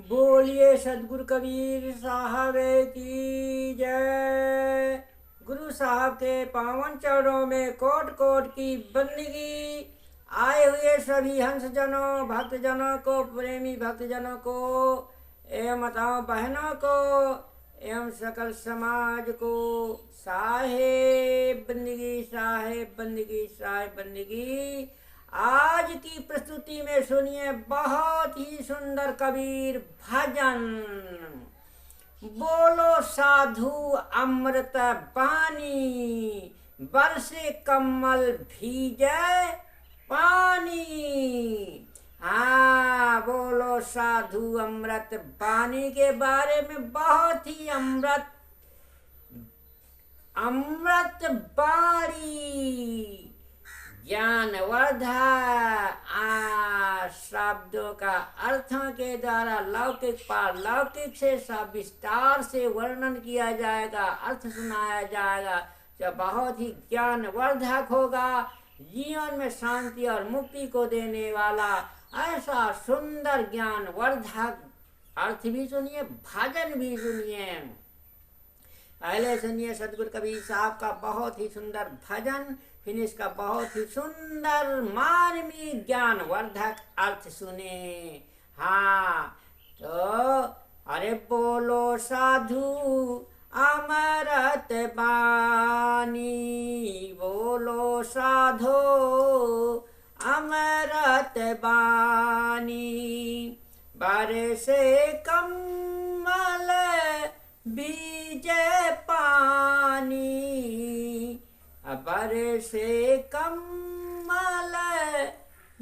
बोलिए सदगुरु कबीर साहब की जय। गुरु साहब के पावन चरणों में कोट कोट की बंदगी। आए हुए सभी हंस जनों भक्त जनों को, प्रेमी भक्त जनों को एवं माताओं बहनों को एवं सकल समाज को साहेब बंदगी, साहेब बंदगी, साहेब बंदगी। आज की प्रस्तुति में सुनिए बहुत ही सुंदर कबीर भजन। बोलो साधु अमृत पानी, बरसे कमल भीजे पानी। हाँ, बोलो साधु अमृत पानी के बारे में बहुत ही अमृत अमृत बाणी ज्ञानवर्धक शब्दों का अर्थों के द्वारा लौकिक पारलौकिक से सब विस्तार से वर्णन किया जाएगा, अर्थ सुनाया जाएगा, जो बहुत ही ज्ञानवर्धक होगा, जीवन में शांति और मुक्ति को देने वाला ऐसा सुंदर ज्ञानवर्धक अर्थ भी सुनिए, भजन भी सुनिए। पहले सुनिए सदगुरु कबीर साहब का बहुत ही सुंदर भजन, फिर इसका बहुत ही सुंदर मानवीय ज्ञानवर्धक अर्थ सुने। हाँ, तो अरे बोलो साधु अमृत बानी, बोलो साधो अमृत बानी, बरसे कमल बीज पानी, बरसे कमल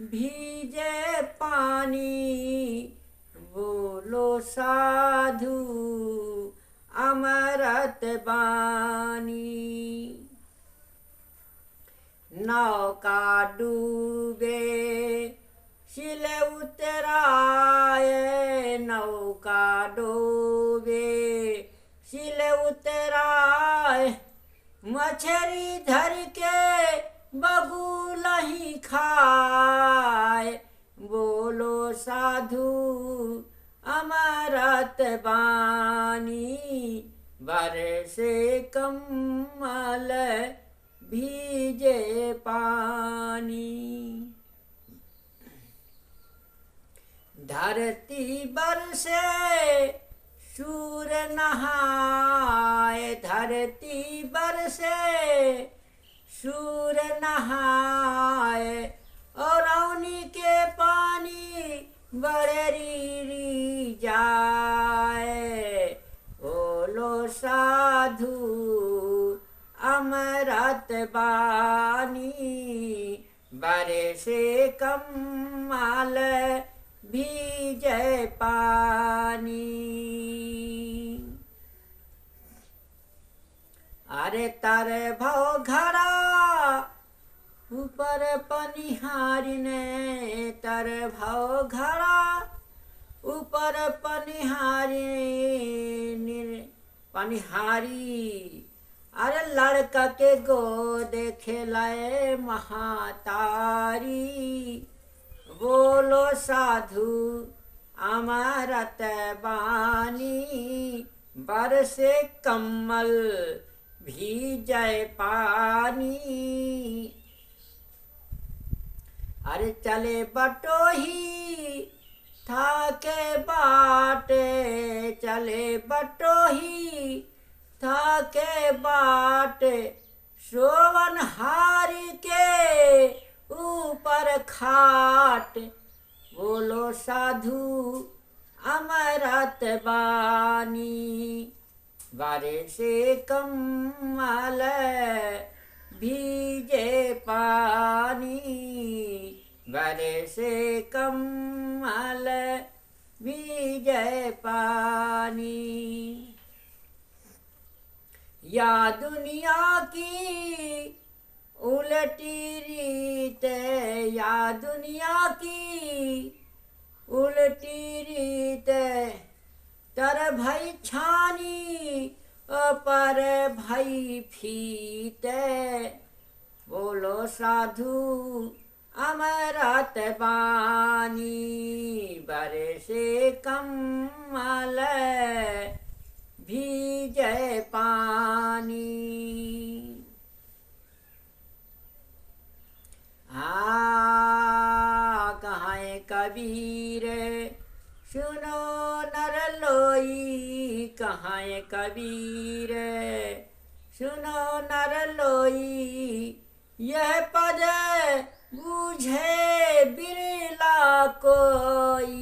भीजे पानी, बोलो साधु अमृत बानी। नौका डूबे शिल उतराए, नौका डूबे शिल उतराए, मछली धर के बबूल ही खाए, बोलो साधु अमृत बानी, बरसे कमल भीजे पानी। धरती बरसे सूर्य नहाए, धरती बरसे सूर्य नहाए, और अवनी के पानी बड़ेरी जाए, बोलो साधु अमृत बानी, बरसे कमल भीजे पानी। अरे तारे भव घरा ऊपर पनिहारी ने, तारे भव घरा ऊपर पनिहारी पनिहारी। अरे लड़का के गोद खेलाए महातारी, बोलो साधु अमृत बानी, बरसे कमल भीजे पानी। अरे चले बटोही थाके बाटे, चले बटोही थाके बाटे, सोवन हारी के ऊपर खाट, बोलो साधु अमृत बानी, बरसे कमल भीजे पानी, बरसे कमल भीजे पानी। या दुनिया की उल्टी रीत, या दुनिया की उल्टी रीत, तर भई छानी पर भई फीत, बोलो साधु अमृत बानी बरसे कमल भीजे पानी। कहाँ कबीर सुनो नर लोई, कहाँ कबीर सुनो नर लोई, यह पद बूझे बिरला कोई।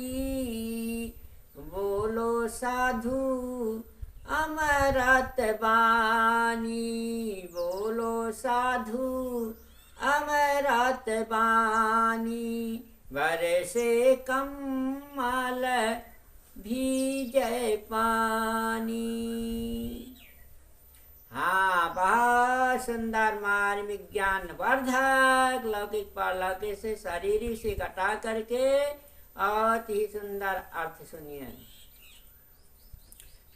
बोलो साधु अमृत बानी, बोलो साधु अमृत बानी, बरसे कमल भीजे पानी। हाँ, बहुत सुंदर मार्मिक ज्ञान वर्धक लौकिक पारलौकिक से शरीर से घटा करके बहुत ही सुंदर अर्थ सुनिए।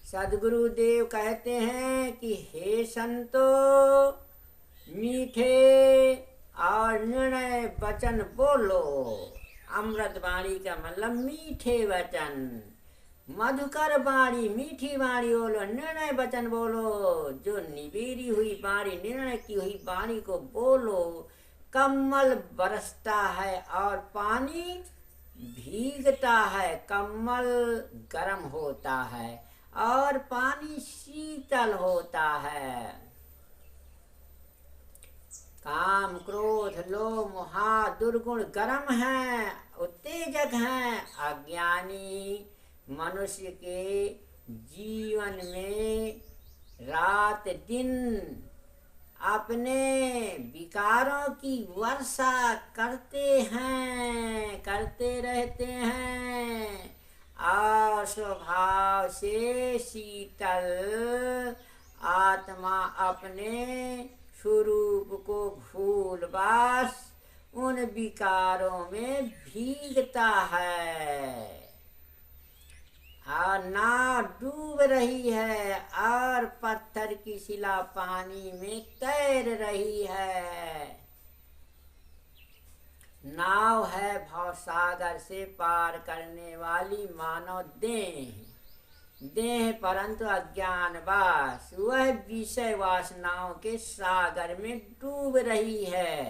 सदगुरु देव कहते हैं कि हे संतो, मीठे और निर्णय वचन बोलो। अमृत वाणी का मतलब मीठे वचन, मधुकर वाणी, मीठी वाणी बोलो, निर्णय वचन बोलो। जो निबेरी हुई वाणी, निर्णय की हुई वाणी को बोलो। कमल बरसता है और पानी भीगता है। कमल गर्म होता है और पानी शीतल होता है। काम क्रोध लोभ मोह दुर्गुण गर्म है, उत्तेजक हैं। अज्ञानी मनुष्य के जीवन में रात दिन अपने विकारों की वर्षा करते हैं, करते रहते हैं और स्वभाव से शीतल आत्मा अपने स्वरूप को भूल बस उन विकारों में भीगता है और नाव डूब रही है और पत्थर की शिला पानी में तैर रही है। नाव है भवसागर से पार करने वाली मानव देह परंतु अज्ञानवास वह विषय वासनाओं के सागर में डूब रही है।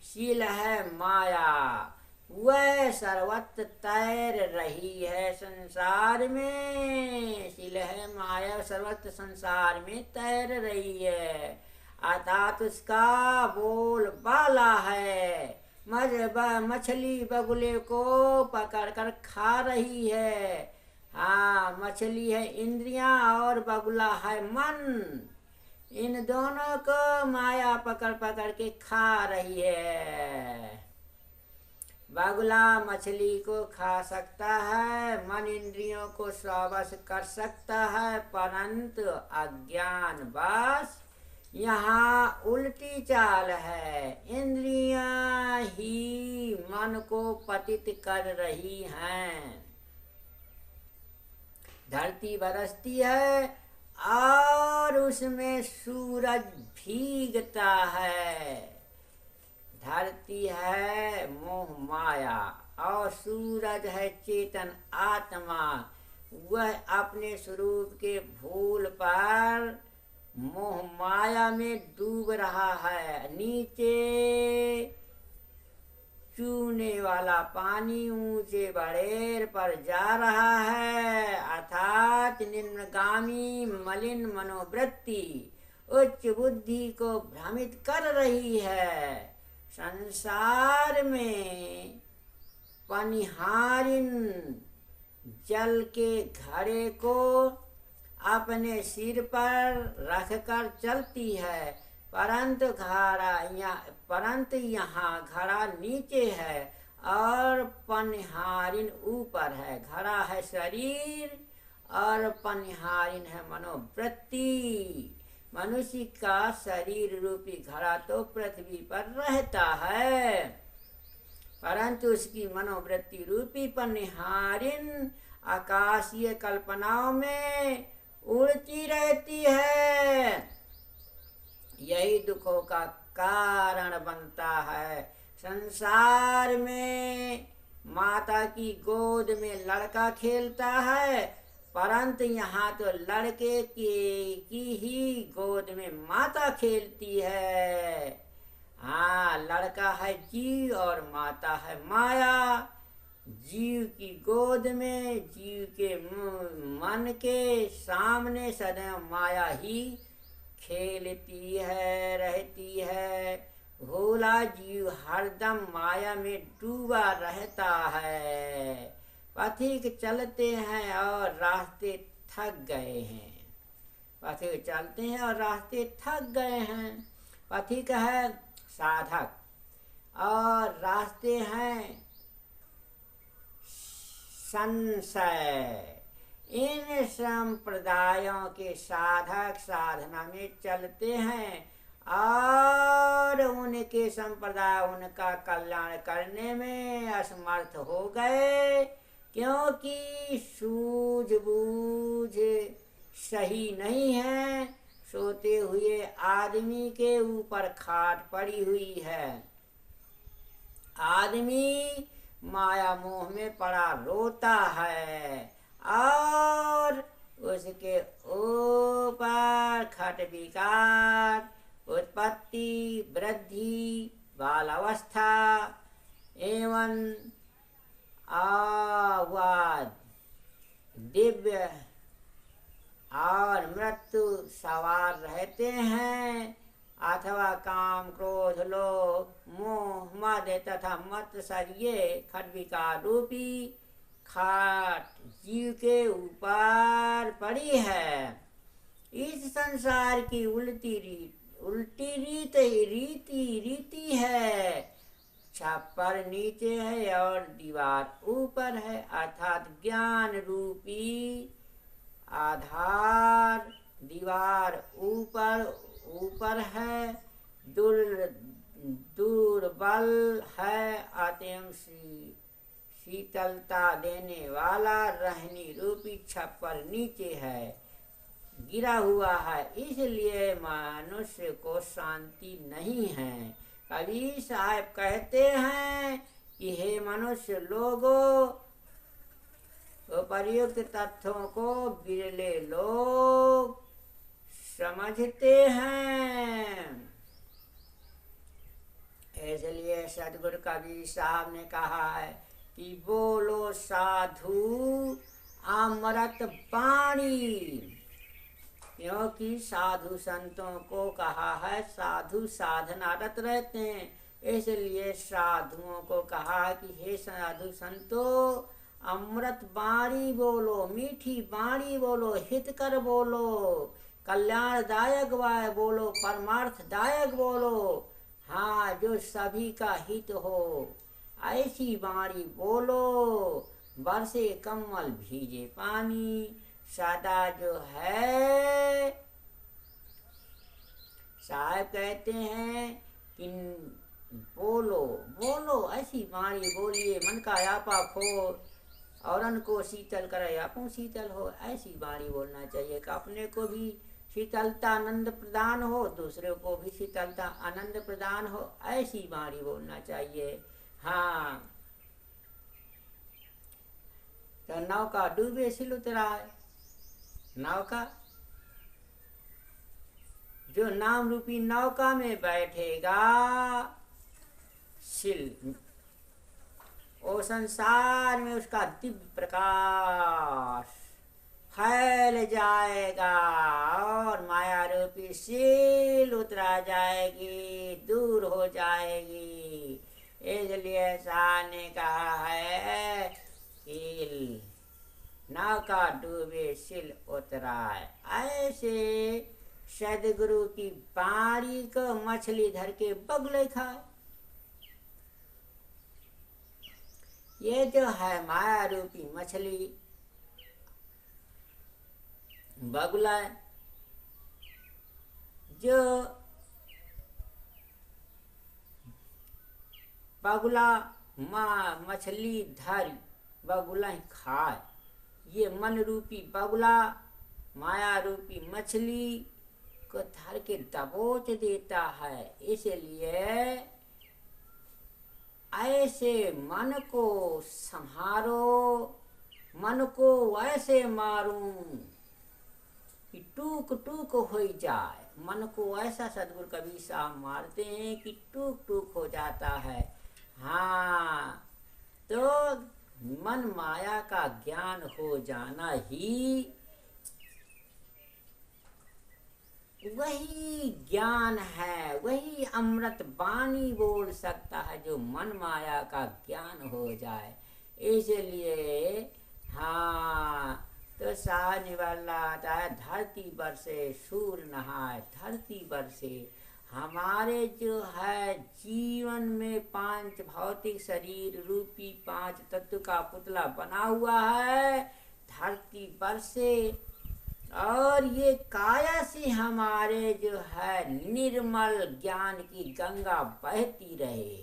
शील है माया, वह सर्वत्र तैर रही है संसार में। शील है माया सर्वत्र संसार में तैर रही है, अर्थात उसका बोल बाला है। मछली बगुले को पकड़कर खा रही है। हाँ, मछली है इंद्रियां और बगुला है मन। इन दोनों को माया पकड़ पकड़ के खा रही है। बगुला मछली को खा सकता है, मन इंद्रियों को स्ववश कर सकता है, परंतु अज्ञान बस यहाँ उल्टी चाल है। इंद्रियां ही मन को पतित कर रही हैं। धरती बरसती है और उसमें सूरज भीगता है। धरती है मोह माया और सूरज है चेतन आत्मा। वह अपने स्वरूप के भूल पर मोह माया में डूब रहा है। नीचे चूने वाला पानी ऊंचे बड़ेर पर जा रहा है, अर्थात निम्नगामी मलिन मनोवृत्ति उच्च बुद्धि को भ्रमित कर रही है। संसार में पनिहारिन जल के घड़े को अपने सिर पर रखकर चलती है, परंतु यहाँ घड़ा नीचे है और पनिहारिन ऊपर है। घड़ा है शरीर और पनिहारिन है मनोवृत्ति। मनुष्य का शरीर रूपी घड़ा तो पृथ्वी पर रहता है, परंतु उसकी मनोवृत्ति रूपी पनिहारिन आकाशीय कल्पनाओं में उड़ती रहती है। यही दुखों का कारण बनता है। संसार में माता की गोद में लड़का खेलता है, परंतु यहाँ तो लड़के की ही गोद में माता खेलती है। हाँ, लड़का है जीव और माता है माया। जीव की गोद में, जीव के मन के सामने सदैव माया ही खेलती है, रहती है। भोला जीव हरदम माया में डूबा रहता है। पथिक चलते हैं और रास्ते थक गए हैं। पथिक चलते हैं और रास्ते थक गए हैं। पथिक है साधक और रास्ते हैं संशय। इन संप्रदायों के साधक साधना में चलते हैं और उनके संप्रदाय उनका कल्याण करने में असमर्थ हो गए, क्योंकि सूझबूझ सही नहीं है। सोते हुए आदमी के ऊपर खाट पड़ी हुई है। आदमी माया मोह में पड़ा रोता है और उसके ऊपर खट विकार, उत्पत्ति, वृद्धि, बालावस्था एवं आवाद, दिव्य और मृत्यु सवार रहते हैं, अथवा काम, क्रोध, लोभ, मोह, मद तथा मत्सर्य खड्विकार रूपी खाट जीव के ऊपर पड़ी है। इस संसार की उल्टी रीति है। छप्पर नीचे है और दीवार ऊपर है, अर्थात ज्ञान रूपी आधार दीवार ऊपर है, दुर्बल है, अत्यंत शीतलता देने वाला रहनी रूपी छप्पर नीचे है, गिरा हुआ है, इसलिए मनुष्य को शांति नहीं है। कबीर साहब कहते हैं कि हे मनुष्य लोगों, उपर्युक्त तथ्यों को बिरले लोग समझते हैं। इसलिए सदगुरु कबीर साहब ने कहा है कि बोलो साधु अमृत वाणी, क्योंकि साधु संतों को कहा है साधु साधनारत रहते हैं। इसलिए साधुओं को कहा कि हे साधु संतों, अमृत वाणी बोलो, मीठी वाणी बोलो, हितकर बोलो, कल्याणदायक बोलो, परमार्थदायक बोलो। हाँ, जो सभी का हित हो ऐसी वाणी बोलो। बरसे कमल भीजे पानी, सदा जो है साहब कहते हैं कि बोलो ऐसी वाणी बोलिए, मन का यापा खो और को शीतल करे, आपको शीतल हो, ऐसी वाणी बोलना चाहिए कि अपने को भी शीतलता आनंद प्रदान हो, दूसरे को भी शीतलता आनंद प्रदान हो, ऐसी वाणी बोलना चाहिए। हाँ, तो नौका डूबे सिल उतराए। नौका जो नाम रूपी नौका में बैठेगा, सिल ओ संसार में उसका दिव्य प्रकाश फैल जाएगा और माया रूपी सील उतरा जाएगी, दूर हो जाएगी। इसलिए शाह ने कहा है कि नौका डूबे सिल उतराए। ऐसे सदगुरु की बाणी को मछली धर के बगले खाए। ये जो है माया रूपी मछली बगुला, जो बगुला मछली धर बगुला ही खाए, ये मन रूपी बगुला माया रूपी मछली को धर के दबोच देता है। इसलिए ऐसे मन को संहारो, मन को ऐसे मारूं कि टूक टूक हो जाए। मन को ऐसा सदगुरु कबीर साहब मारते हैं कि टूक टूक हो जाता है। हाँ, तो मन माया का ज्ञान हो जाना ही वही ज्ञान है, वही अमृत वाणी बोल सकता है जो मन माया का ज्ञान हो जाए। इसलिए हाँ, तो साह निवाला आता है, धरती पर से सूर्य नहाए, धरती पर से हमारे जो है जीवन में पांच भौतिक शरीर रूपी पांच तत्व का पुतला बना हुआ है धरती पर से, और ये काया से हमारे जो है निर्मल ज्ञान की गंगा बहती रहे,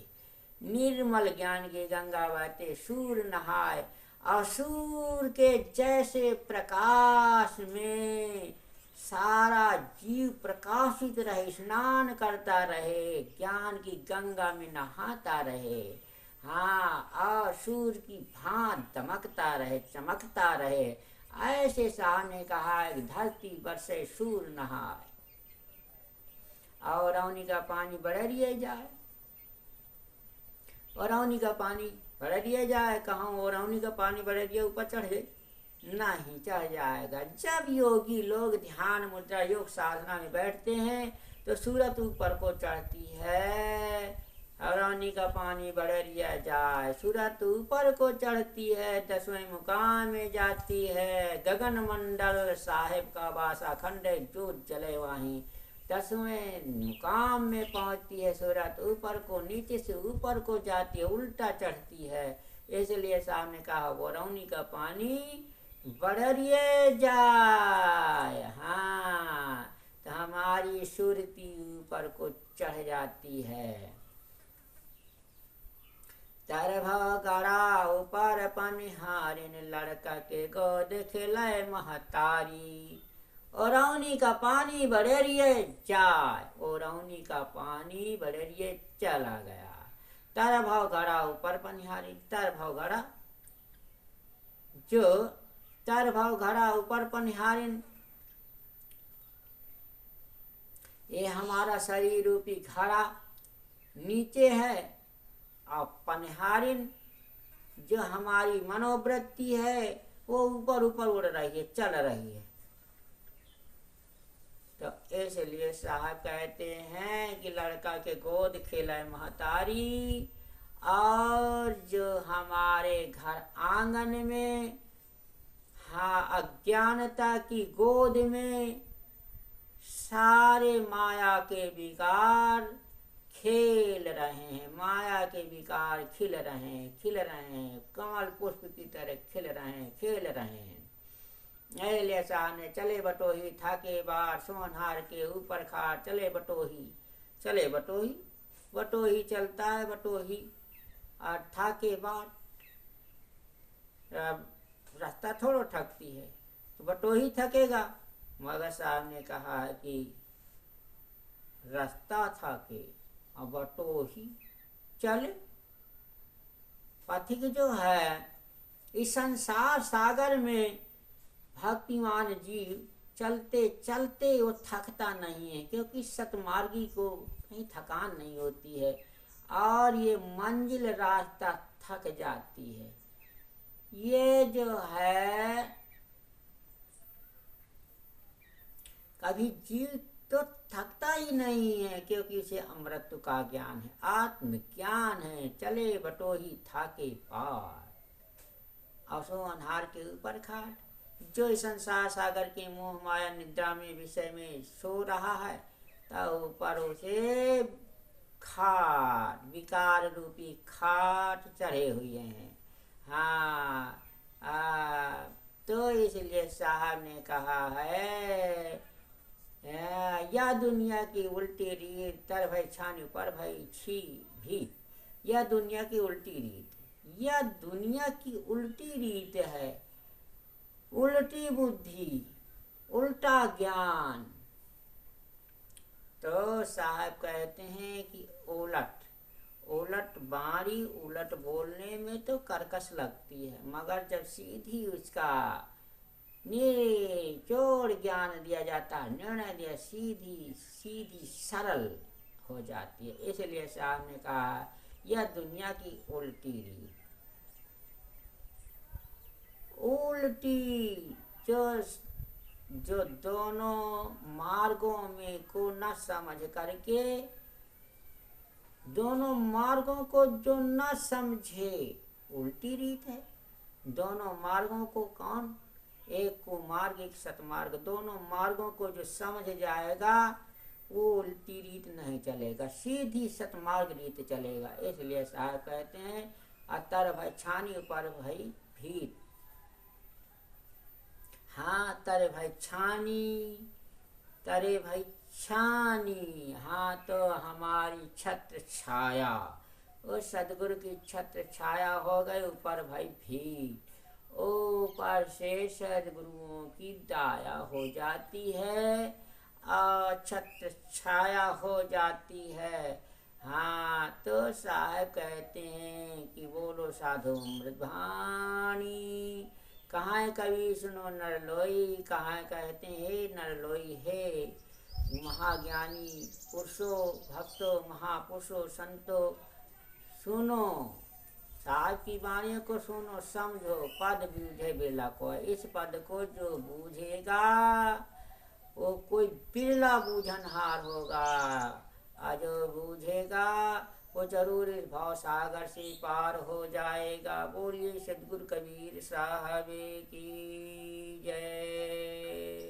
निर्मल ज्ञान की गंगा बहते, सूर्य नहाए और सूर्य के जैसे प्रकाश में सारा जीव प्रकाशित रहे, स्नान करता रहे, ज्ञान की गंगा में नहाता रहे। हाँ, और सूर्य की भांत दमकता रहे, चमकता रहे। ऐसे साहब ने कहा है कि धरती बरसे सूर्य नहाए और रौनी का पानी बढ़िए जाए, और रौनी का पानी बढ़िए जाए। कहाँ और रौनी का पानी बढ़िए ऊपर चढ़े? नहीं चढ़ जाएगा। जब योगी लोग ध्यान मुद्रा योग साधना में बैठते हैं तो सूरत ऊपर को चढ़ती है, रौनी का पानी बढ़िया जाए, सूरत ऊपर को चढ़ती है, 10वें मुकाम में जाती है, गगन मंडल साहेब का वासा खंड जोत जले वहीं 10वें मुकाम में पहुंचती है, सूरत ऊपर को, नीचे से ऊपर को जाती है, उल्टा चढ़ती है। इसलिए साहब ने कहा वो रौनी का पानी बढ़िए जाए। हाँ, तो हमारी सुरती ऊपर को चढ़ जाती है। तरभव गड़ा ऊपर पनिहारिन, लड़का के गोद खिलाए महतारी, ओरौनी का पानी बढ़ेरिए जाए, ओरौनी का पानी बढ़ेरिए चला गया। तरभव गड़ा ऊपर पनिहारी, तरभव गड़ा जो तरभव घड़ा ऊपर पनिहारिन, ये हमारा शरीर रूपी घड़ा नीचे है, और पनिहारिन जो हमारी मनोवृत्ति है वो ऊपर ऊपर उड़ रही है, चल रही है। तो इसलिए साहब कहते हैं कि लड़का के गोद खेलाए महतारी, और जो हमारे घर आंगन में हाँ अज्ञानता की गोद में सारे माया के विकार खेल रहे हैं, माया के विकार खिल रहे हैं, खिल रहे हैं, कमल पुष्प की तरह खिल रहे हैं, खेल रहे हैं। ऐले साहब ने चले बटोही थाके बार, सोनहार के ऊपर खार चले बटोही, चले बटोही, बटोही चलता है बटोही, और थाके बार रास्ता थोड़ा थकती है तो बटोही थकेगा। मगर साहब ने कहा है कि रास्ता थके और बटोही चले। पथिक जो है इस संसार सागर में भक्तिमान जीव चलते चलते वो थकता नहीं है, क्योंकि सतमार्गी को कहीं थकान नहीं होती है, और ये मंजिल रास्ता थक जाती है। ये जो है कभी जीव तो थकता ही नहीं है, क्योंकि उसे अमृत का ज्ञान है, आत्मज्ञान है। चले बटोही थाके पार, असो अन्हार के ऊपर खाट। जो इस संसार सागर के मोह माया निद्रा में विषय में सो रहा है, तब ऊपर उसे खाट, विकार रूपी खाट चढ़े हुए हैं। हाँ, तो इसलिए साहब ने कहा है या दुनिया की उल्टी रीत, तर भई छानी पर भई छी भी, यह दुनिया की उल्टी रीत, यह दुनिया की उल्टी रीत है, उल्टी बुद्धि, उल्टा ज्ञान। तो साहब कहते हैं कि उलट उलट बारी उलट बोलने में तो कर्कश लगती है, मगर जब सीधी उसका निचोड़ ज्ञान दिया जाता है, निर्णय दिया, सीधी सीधी सरल हो जाती है। इसलिए साहब ने कहा यह दुनिया की उल्टी रीत, उल्टी जो जो दोनों मार्गों में को न समझ करके, दोनों मार्गों को जो न समझे उल्टी रीत है। दोनों मार्गों को कौन, एक कुमार्ग एक सतमार्ग, दोनों मार्गों को जो समझ जाएगा वो उल्टी रीत नहीं चलेगा, सीधी सतमार्ग रीत चलेगा। इसलिए साहब कहते हैं अतर भय छानी ऊपर भई भीत। हाँ तर भाई छानी, तरे भाई छानी, हाँ तो हमारी छत्र छाया, उस सदगुरु की छत्र छाया हो गई ऊपर भाई भीत। ऊपर से सदगुरुओं की दाया हो जाती है और छत्र छाया हो जाती है। हाँ तो साहब कहते हैं कि बोलो साधु मृदभानी, कहाँ है कवि सुनो नर लोई, कहाँ कहते हैं हे नर लोई, हे महाज्ञानी पुरुषो भक्तो महापुरुषो संतो, सुनो साहब की वाणी को, सुनो समझो, पद बूझे बिरला को। इस पद को जो बूझेगा वो कोई बिरला बूझनहार होगा, और जो बूझेगा वो जरूर इस भाव सागर से पार हो जाएगा। बोलिए सदगुरु कबीर साहब की जय।